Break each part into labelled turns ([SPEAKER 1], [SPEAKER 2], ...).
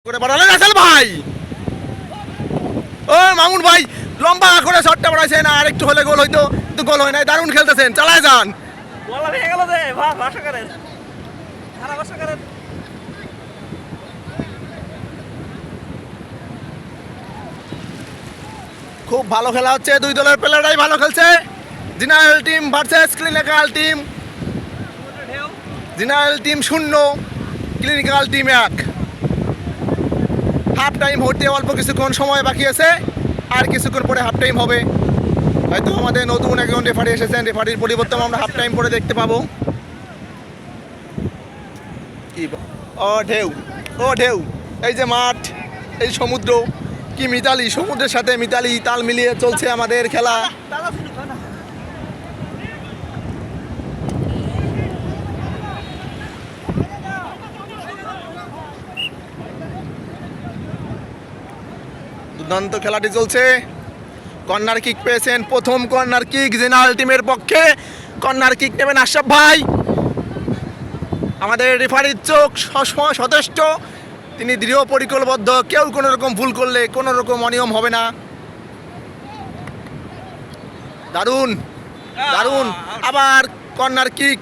[SPEAKER 1] করে বাড়ালেন রাসেল ভাই। ও মামুন ভাই লম্বা করে শটটা বাড়াইছেন, আর একটু হলে গোল হইতো, কিন্তু গোল হয় নাই। দারুণ খেলতেছেন, চালায় যান।
[SPEAKER 2] বলা ভেঙে গেল যে ভাষা করেন, সারা ভাষা করেন।
[SPEAKER 1] খুব ভালো খেলা হচ্ছে, দুই দলের প্লেয়াররাই ভালো খেলছে। General team versus clinical team. General team 0, clinical team 1। Half time হতে অল্প কিছুক্ষণ সময় বাকি আছে, আর কিছুক্ষণ পরে হাফ টাইম হবে। হয়তো আমাদের নতুন একজন রেফারি এসেছেন, রেফারির পরিবর্তন আমরা হাফ টাইম পরে দেখতে পাবো। ও ঢেউ, ও ঢেউ, এই যে মাঠ, এই সমুদ্র, কি মিতালি, সমুদ্রের সাথে মিতালি তাল মিলিয়ে চলছে আমাদের খেলা। দুর্দান্ত খেলাটি চলছে। কর্নার কিক পেয়েছেন, প্রথম কর্নার কিক জেনারেল টিমের পক্ষে। কর্নার কিক নেবেন আশরাফ ভাই। আমাদের রেফারির চোখ সবসময় সচেষ্ট, তিনি দৃঢ় পরিকল্পবদ্ধ। কেউ কোনো রকম ভুল করলে কোনো রকম অনিয়ম হবে না। দারুণ দারুণ, আবার কর্নার কিক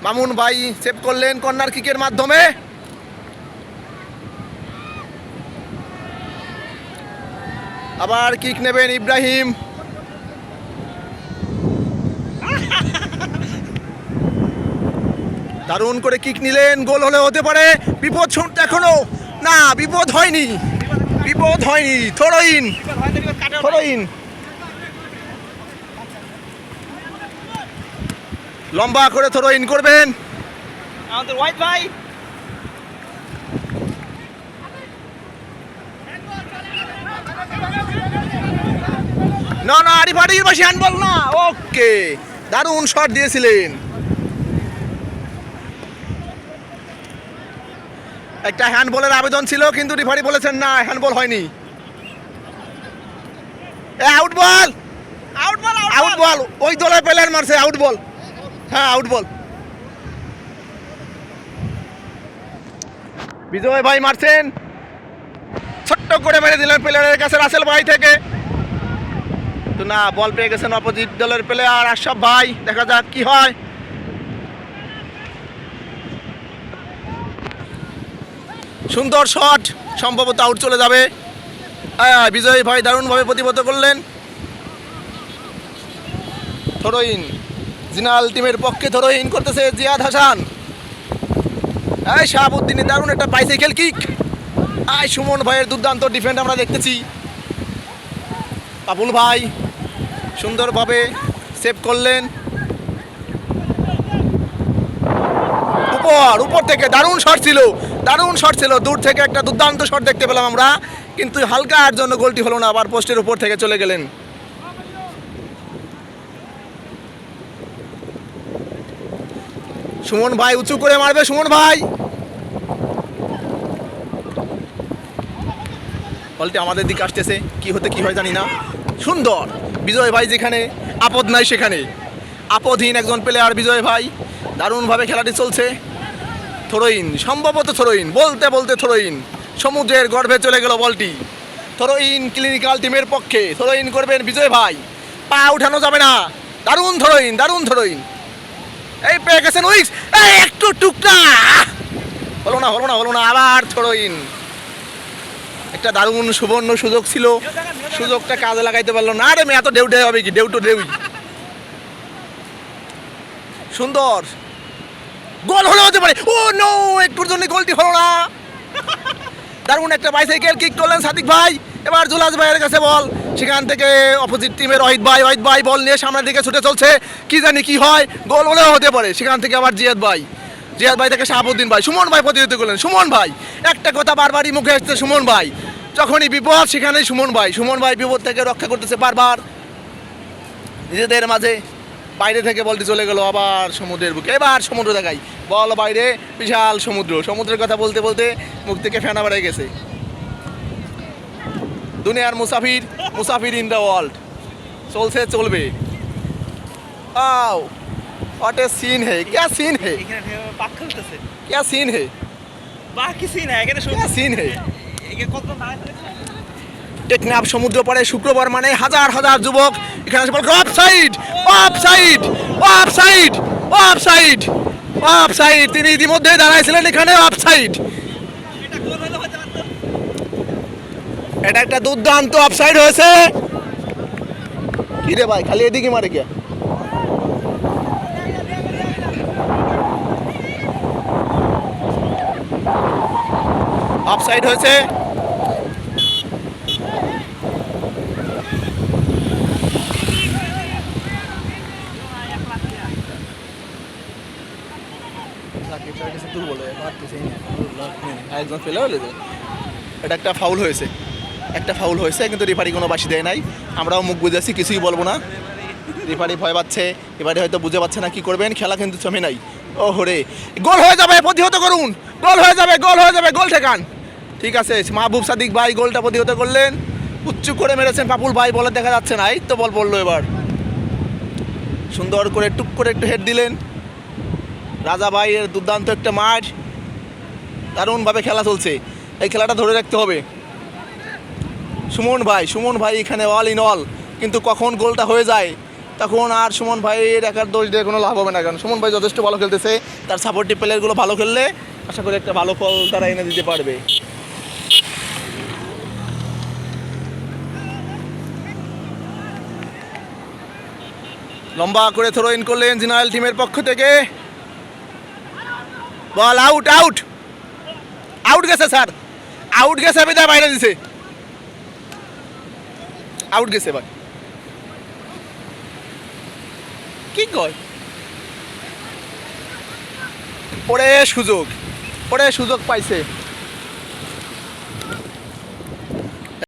[SPEAKER 1] মামুন ভাই সেভ করলেন কর্নার কিকের মাধ্যমে। আবার কিক নেবেন ইব্রাহিম। দারুণ করে কিক নিলেন, গোল হলে হতে পারে। বিপদ শুনতে এখনো না, বিপদ হয়নি, বিপদ হয়নি। থ্রোইন, থ্রোইন, লম্বা করে থ্রোইন করবেন
[SPEAKER 2] আমাদের হোয়াইট ভাই।
[SPEAKER 1] না না, রিফারির পাশে হ্যান্ডবল না। ওকে, দারুণ শট দিয়েছিলেন। একটা হ্যান্ডবলের আবেদন ছিল, কিন্তু রিফারি বলেছেন না, হ্যান্ডবল হয়নি। আউট বল,
[SPEAKER 2] আউট বল,
[SPEAKER 1] আউট বল। ওই দলের প্লেয়ার মারছে, আউট বল। হ্যাঁ, আউট বল। বিজয় ভাই মারছেন, ছোট্ট করে মেরে দিলেন প্লেয়ারের কাছে রাসেল ভাই থেকে। তো না, বল পেয়ে গেছেন অপোজিট দলের প্লেয়ার আশরাফ ভাই। দেখা যাক কি হয়। সুন্দর শট, সম্ভবত আউট চলে যাবে। বিজয় ভাই দারুণভাবে প্রতিহত করলেন। থ্রোইন, জিনাল টিমের পক্ষে থ্রোইন করতেছে জিয়াদ হাসান। শাহাবুদ্দিনের দারুণ একটা বাইসাইকেল কিক। সুমন ভাইয়ের দুর্দান্ত ডিফেন্ড আমরা দেখতেছি। পাপুল ভাই সুন্দরভাবে সেভ করলেন। উপর থেকে দারুণ শট ছিল, দারুণ শট ছিল। দূর থেকে একটা দুর্দান্ত শট দেখতে পেলাম আমরা, কিন্তু হালকা আর জন্য গোলটি হলো না। আবার পোস্টের উপর থেকে চলে গেলেন। সুমন ভাই উঁচু করে মারবে, সুমন ভাই। বলটি আমাদের দিকে আসতেছে, কি হতে কি হয় জানি না। সুন্দর, বিজয় ভাই যেখানে আপদ নাই সেখানে আপদহীন একজন প্লেয়ার বিজয় ভাই। দারুণভাবে খেলাটি চলছে। থ্রোইন, সম্ভবত থ্রোইন, বলতে বলতে থ্রোইন। সমুদ্রের গর্ভে চলে গেল বলটি। থ্রোইন ক্লিনিক্যাল টিমের পক্ষে। থ্রোইন করবেন বিজয় ভাই, পা উঠানো যাবে না। দারুণ থ্রোইন, দারুণ থ্রোইন। এই পেয়ে গেছেন উইক্স, এই একটু টুকটা হলো না, হলো না, হলো না। আবার থ্রোইন। একটা দারুণ সুবর্ণ সুযোগ ছিল, সুযোগটা কাজে লাগাইতে পারলো না। আরে মেয়ে এত ঢেউ ঢেউ হবে কি, ঢেউ তো ঢেউই। সুন্দর গোল হলে হতে পারে। ও নো, একটুর জন্য গোলটি হলো না। দারুণ একটা বাইসাইকেল কিক করলেন সাদিক ভাই। এবার জুলাস ভাইয়ের কাছে বল, সেখান থেকে অপোজিট টিমের ওয়াহিদ ভাই। ওয়াহিদ ভাই বল নিয়ে সামনের দিকে ছুটে চলছে, কি জানি কি হয়, গোল হলেও হতে পারে। সেখান থেকে আবার জিয়াদ ভাই, জিয়াদ ভাই থেকে শাহাবুদ্দিন ভাই। সুমন ভাই প্রতিহত করলেন। সুমন ভাই, একটা কথা বারবারই মুখে আসছে, সুমন ভাই যখনই বিপদ সেখানেই সুমন ভাই। সুমন ভাই বিপদ থেকে রক্ষা করতেছে বারবার নিজেদের মাঝে। বাইরে থেকে বলটি চলে গেল আবার সমুদ্রের বুকে। এবার সমুদ্র দেখাই, বল বাইরে, বিশাল সমুদ্র। সমুদ্রের কথা বলতে বলতে মুখ থেকে ফেনা বেড়ে গেছে। দুনিয়ার মুসাফির, মুসাফির ইন দ্য ওয়ার্ল্ড চলছে, চলবে। आओ, व्हाट ए सीन है, क्या सीन है,
[SPEAKER 2] এখানে পাক খেলতেছে।
[SPEAKER 1] क्या सीन है,
[SPEAKER 2] বাকি সিন है, এখানে
[SPEAKER 1] क्या सीन है।
[SPEAKER 2] এদিকে কতজন দাঁড়ায়
[SPEAKER 1] টেকনাফ সমুদ্র পাড়ে শুক্রবার মানে হাজার হাজার যুবক এখানে এসে বলে of side of side of side of side of side. তিনি ইতিমধ্যে দাঁড়াইছিলেন এখানে অফ সাইড।
[SPEAKER 2] এটা গোল হলে হতে পারতো।
[SPEAKER 1] এটা একটা দুর্দান্ত অফ সাইড হয়েছে। কি রে ভাই খালি এদিকে মারে কে? অফ সাইড হয়েছে। এটা একটা ফাউল হয়েছে, একটা ফাউল হয়েছে, কিন্তু রেফারি কোনো বাসি দেয় নাই। আমরাও মুখ বুঝেছি, কিছুই বলবো না। রেফারি ভয় পাচ্ছে, এবারে হয়তো বুঝে পাচ্ছে না কি করবেন। খেলা কিন্তু জমে নাই। ও হরে, গোল হয়ে যাবে, প্রতিহত করুন। গোল হয়ে যাবে, গোল হয়ে যাবে, গোল ঠেকান। ঠিক আছে, মাহবুব সাদিক ভাই গোলটা প্রতিহত করলেন। উচ্চ করে মেরেছেন পাপুল ভাই, বলে দেখা যাচ্ছে না। এই তো বল পড়লো এবার, সুন্দর করে টুক করে একটু হেড দিলেন। রাজা ভাইয়ের দুর্দান্ত একটা মাঠ, দারুণভাবে খেলা চলছে। এই খেলাটা ধরে রাখতে হবে। সুমন ভাই এখানে অল ইন অল, কিন্তু কখন গোলটা হয়ে যায় তখন আর সুমন ভাইয়ের একার দোষ দিয়ে কোনো লাভ হবে না। কারণ সুমন ভাই যথেষ্ট ভালো খেলতেছে, তার সাপোর্টিভ প্লেয়ারগুলো ভালো খেললে আশা করি একটা ভালো ফল তারা এনে দিতে পারবে। লম্বা করে থ্রো ইন করলেন জেনারেল টিমের পক্ষ থেকে। বল আউট, আউট, আউট গেছে স্যার, আউট গেছে, বিদায় বাইরে দিছে, আউট গেছে ভাই। কি কয় পরে সুযোগ পাইছে।